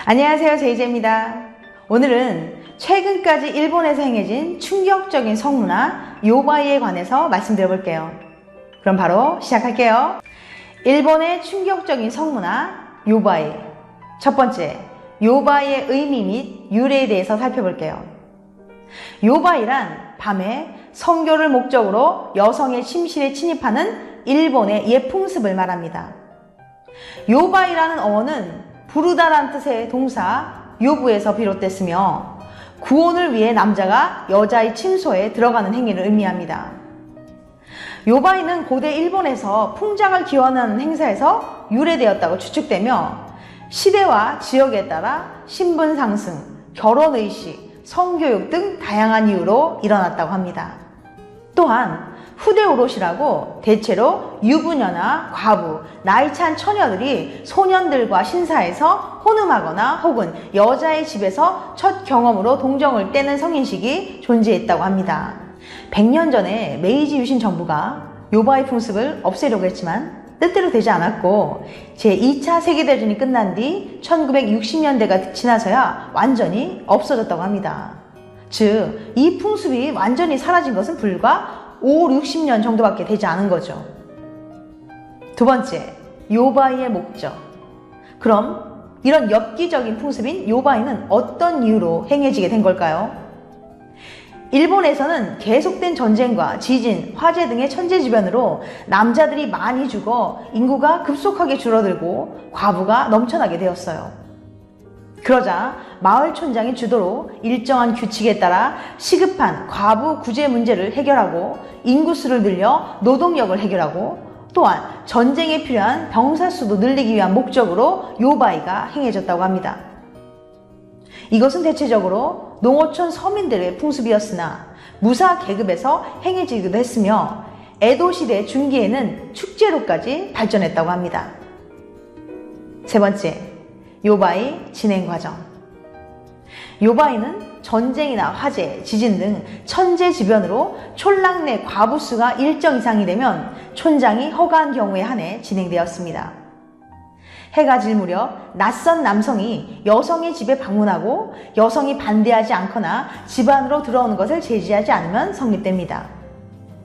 안녕하세요, 제이제입니다. 오늘은 최근까지 일본에서 행해진 충격적인 성문화 요바이에 관해서 말씀드려볼게요. 그럼 바로 시작할게요. 일본의 충격적인 성문화 요바이. 첫 번째, 요바이의 의미 및 유래에 대해서 살펴볼게요. 요바이란 밤에 성교를 목적으로 여성의 침실에 침입하는 일본의 옛 풍습을 말합니다. 요바이라는 어원은 부르다란 뜻의 동사 요부에서 비롯됐으며 구원을 위해 남자가 여자의 침소에 들어가는 행위를 의미합니다. 요바이는 고대 일본에서 풍장을 기원하는 행사에서 유래되었다고 추측되며 시대와 지역에 따라 신분 상승, 결혼 의식, 성교육 등 다양한 이유로 일어났다고 합니다. 또한 후대 오롯이라고 대체로 유부녀나 과부, 나이 찬 처녀들이 소년들과 신사에서 혼음하거나 혹은 여자의 집에서 첫 경험으로 동정을 떼는 성인식이 존재했다고 합니다. 100년 전에 메이지 유신 정부가 요바이 풍습을 없애려고 했지만 뜻대로 되지 않았고 제2차 세계대전이 끝난 뒤 1960년대가 지나서야 완전히 없어졌다고 합니다. 즉, 이 풍습이 완전히 사라진 것은 불과 5, 60년 정도밖에 되지 않은 거죠. 두 번째, 요바이의 목적. 그럼 이런 엽기적인 풍습인 요바이는 어떤 이유로 행해지게 된 걸까요? 일본에서는 계속된 전쟁과 지진, 화재 등의 천재지변으로 남자들이 많이 죽어 인구가 급속하게 줄어들고 과부가 넘쳐나게 되었어요. 그러자 마을 촌장의 주도로 일정한 규칙에 따라 시급한 과부 구제 문제를 해결하고 인구수를 늘려 노동력을 해결하고 또한 전쟁에 필요한 병사 수도 늘리기 위한 목적으로 요바이가 행해졌다고 합니다. 이것은 대체적으로 농어촌 서민들의 풍습이었으나 무사 계급에서 행해지기도 했으며 에도 시대 중기에는 축제로까지 발전했다고 합니다. 세 번째, 요바이 진행 과정. 요바이는 전쟁이나 화재, 지진 등 천재지변으로 촌락 내 과부 수가 일정 이상이 되면 촌장이 허가한 경우에 한해 진행되었습니다. 해가 질 무렵 낯선 남성이 여성의 집에 방문하고 여성이 반대하지 않거나 집 안으로 들어오는 것을 제지하지 않으면 성립됩니다.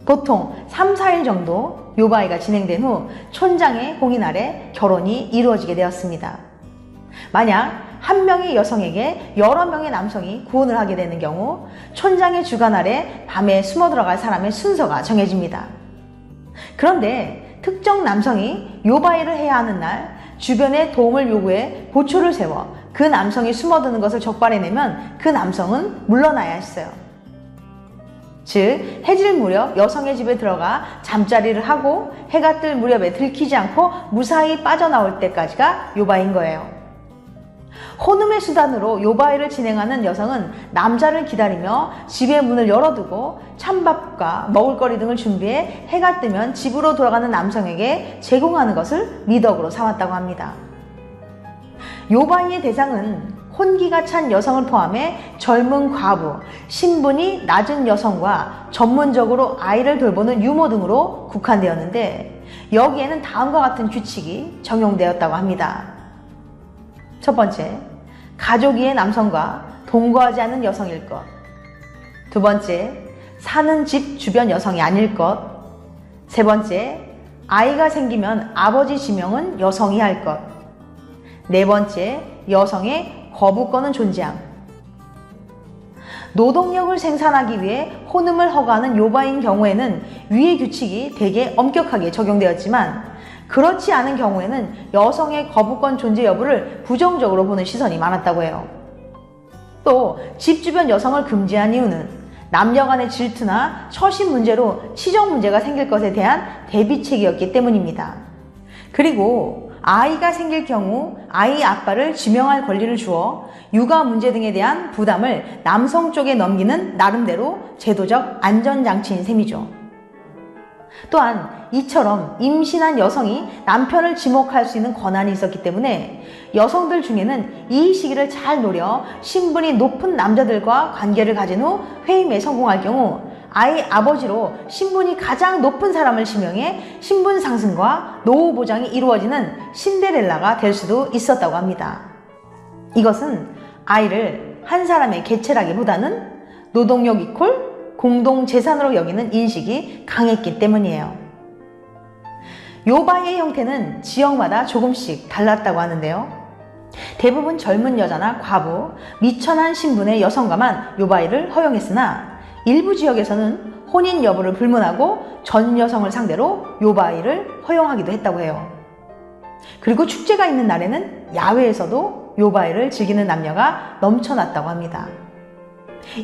보통 3, 4일 정도 요바이가 진행된 후 촌장의 공인 아래 결혼이 이루어지게 되었습니다. 만약 한 명의 여성에게 여러 명의 남성이 구혼을 하게 되는 경우 촌장의 주관 아래 밤에 숨어 들어갈 사람의 순서가 정해집니다. 그런데 특정 남성이 요바이를 해야 하는 날 주변에 도움을 요구해 보초를 세워 그 남성이 숨어드는 것을 적발해내면 그 남성은 물러나야 했어요. 즉, 해질 무렵 여성의 집에 들어가 잠자리를 하고 해가 뜰 무렵에 들키지 않고 무사히 빠져나올 때까지가 요바이인 거예요. 혼음의 수단으로 요바이를 진행하는 여성은 남자를 기다리며 집의 문을 열어두고 찬밥과 먹을거리 등을 준비해 해가 뜨면 집으로 돌아가는 남성에게 제공하는 것을 미덕으로 삼았다고 합니다. 요바이의 대상은 혼기가 찬 여성을 포함해 젊은 과부, 신분이 낮은 여성과 전문적으로 아이를 돌보는 유모 등으로 국한되었는데 여기에는 다음과 같은 규칙이 적용되었다고 합니다. 첫 번째, 가족이의 남성과 동거하지 않은 여성일 것. 두 번째, 사는 집 주변 여성이 아닐 것. 세 번째, 아이가 생기면 아버지 지명은 여성이 할 것. 네 번째, 여성의 거부권은 존재함. 노동력을 생산하기 위해 혼음을 허가하는 요바이인 경우에는 위의 규칙이 되게 엄격하게 적용되었지만 그렇지 않은 경우에는 여성의 거부권 존재 여부를 부정적으로 보는 시선이 많았다고 해요. 또 집 주변 여성을 금지한 이유는 남녀 간의 질투나 처신 문제로 치정 문제가 생길 것에 대한 대비책이었기 때문입니다. 그리고 아이가 생길 경우 아이 아빠를 지명할 권리를 주어 육아 문제 등에 대한 부담을 남성 쪽에 넘기는 나름대로 제도적 안전장치인 셈이죠. 또한 이처럼 임신한 여성이 남편을 지목할 수 있는 권한이 있었기 때문에 여성들 중에는 이 시기를 잘 노려 신분이 높은 남자들과 관계를 가진 후 회임에 성공할 경우 아이 아버지로 신분이 가장 높은 사람을 지명해 신분 상승과 노후 보장이 이루어지는 신데렐라가 될 수도 있었다고 합니다. 이것은 아이를 한 사람의 개체라기보다는 노동력 이퀄 공동재산으로 여기는 인식이 강했기 때문이에요. 요바이의 형태는 지역마다 조금씩 달랐다고 하는데요. 대부분 젊은 여자나 과부, 미천한 신분의 여성과만 요바이를 허용했으나 일부 지역에서는 혼인 여부를 불문하고 전 여성을 상대로 요바이를 허용하기도 했다고 해요. 그리고 축제가 있는 날에는 야외에서도 요바이를 즐기는 남녀가 넘쳐났다고 합니다.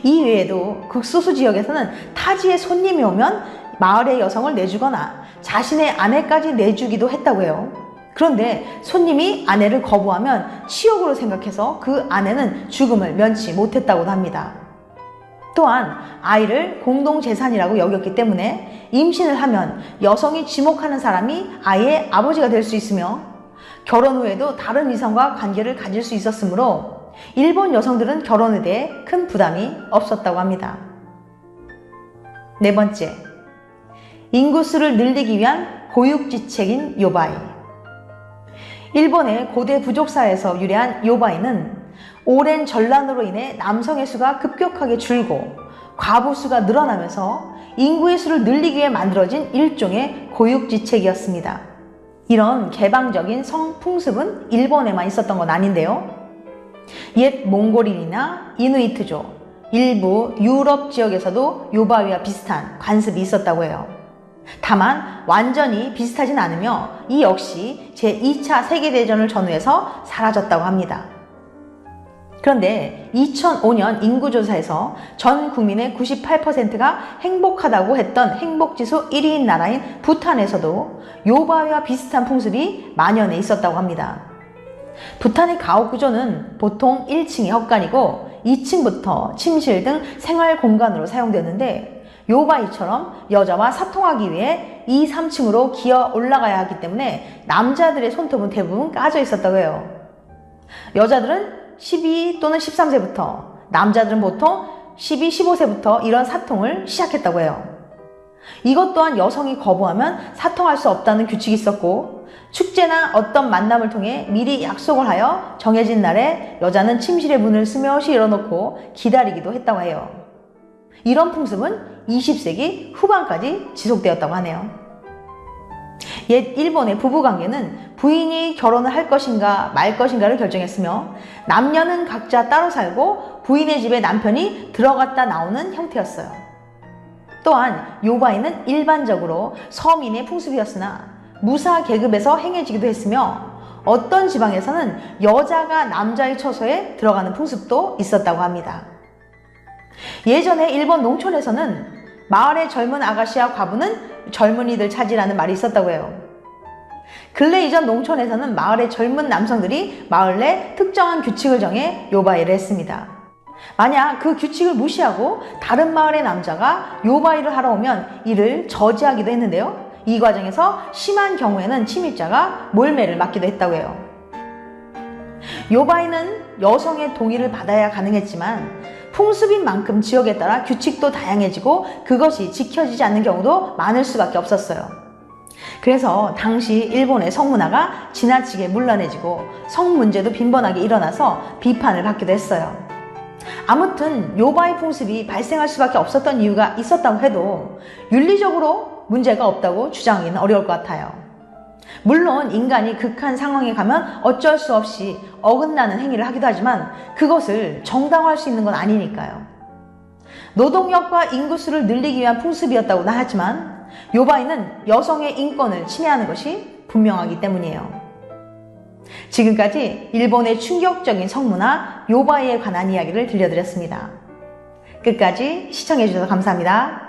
이 외에도 극소수 지역에서는 타지에 손님이 오면 마을의 여성을 내주거나 자신의 아내까지 내주기도 했다고 해요. 그런데 손님이 아내를 거부하면 치욕으로 생각해서 그 아내는 죽음을 면치 못했다고도 합니다. 또한 아이를 공동재산이라고 여겼기 때문에 임신을 하면 여성이 지목하는 사람이 아이의 아버지가 될 수 있으며 결혼 후에도 다른 이성과 관계를 가질 수 있었으므로 일본 여성들은 결혼에 대해 큰 부담이 없었다고 합니다. 네 번째, 인구수를 늘리기 위한 고육지책인 요바이. 일본의 고대 부족사에서 유래한 요바이는 오랜 전란으로 인해 남성의 수가 급격하게 줄고 과부 수가 늘어나면서 인구의 수를 늘리기 위해 만들어진 일종의 고육지책이었습니다. 이런 개방적인 성풍습은 일본에만 있었던 건 아닌데요. 옛 몽골인이나 이누이트족, 일부 유럽 지역에서도 요바이와 비슷한 관습이 있었다고 해요. 다만 완전히 비슷하진 않으며 이 역시 제2차 세계대전을 전후해서 사라졌다고 합니다. 그런데 2005년 인구조사에서 전 국민의 98%가 행복하다고 했던 행복지수 1위인 나라인 부탄에서도 요바이와 비슷한 풍습이 만연해 있었다고 합니다. 부탄의 가옥 구조는 보통 1층이 헛간이고 2층부터 침실 등 생활 공간으로 사용되었는데 요바이처럼 여자와 사통하기 위해 2, 3층으로 기어 올라가야 하기 때문에 남자들의 손톱은 대부분 까져 있었다고 해요. 여자들은 12 또는 13세부터, 남자들은 보통 12, 15세부터 이런 사통을 시작했다고 해요. 이것 또한 여성이 거부하면 사통할 수 없다는 규칙이 있었고 축제나 어떤 만남을 통해 미리 약속을 하여 정해진 날에 여자는 침실의 문을 스며시 열어놓고 기다리기도 했다고 해요. 이런 풍습은 20세기 후반까지 지속되었다고 하네요. 옛 일본의 부부관계는 부인이 결혼을 할 것인가 말 것인가를 결정했으며 남녀는 각자 따로 살고 부인의 집에 남편이 들어갔다 나오는 형태였어요. 또한 요바이는 일반적으로 서민의 풍습이었으나 무사 계급에서 행해지기도 했으며 어떤 지방에서는 여자가 남자의 처소에 들어가는 풍습도 있었다고 합니다. 예전에 일본 농촌에서는 마을의 젊은 아가씨와 과부는 젊은이들 차지라는 말이 있었다고 해요. 근래 이전 농촌에서는 마을의 젊은 남성들이 마을 내 특정한 규칙을 정해 요바이를 했습니다. 만약 그 규칙을 무시하고 다른 마을의 남자가 요바이를 하러 오면 이를 저지하기도 했는데요. 이 과정에서 심한 경우에는 침입자가 몰매를 맞기도 했다고 해요. 요바이는 여성의 동의를 받아야 가능했지만 풍습인 만큼 지역에 따라 규칙도 다양해지고 그것이 지켜지지 않는 경우도 많을 수밖에 없었어요. 그래서 당시 일본의 성문화가 지나치게 문란해지고 성 문제도 빈번하게 일어나서 비판을 받기도 했어요. 아무튼 요바이 풍습이 발생할 수밖에 없었던 이유가 있었다고 해도 윤리적으로 문제가 없다고 주장하기는 어려울 것 같아요. 물론 인간이 극한 상황에 가면 어쩔 수 없이 어긋나는 행위를 하기도 하지만 그것을 정당화할 수 있는 건 아니니까요. 노동력과 인구수를 늘리기 위한 풍습이었다고는 하지만 요바이는 여성의 인권을 침해하는 것이 분명하기 때문이에요. 지금까지 일본의 충격적인 성문화 요바이에 관한 이야기를 들려드렸습니다. 끝까지 시청해주셔서 감사합니다.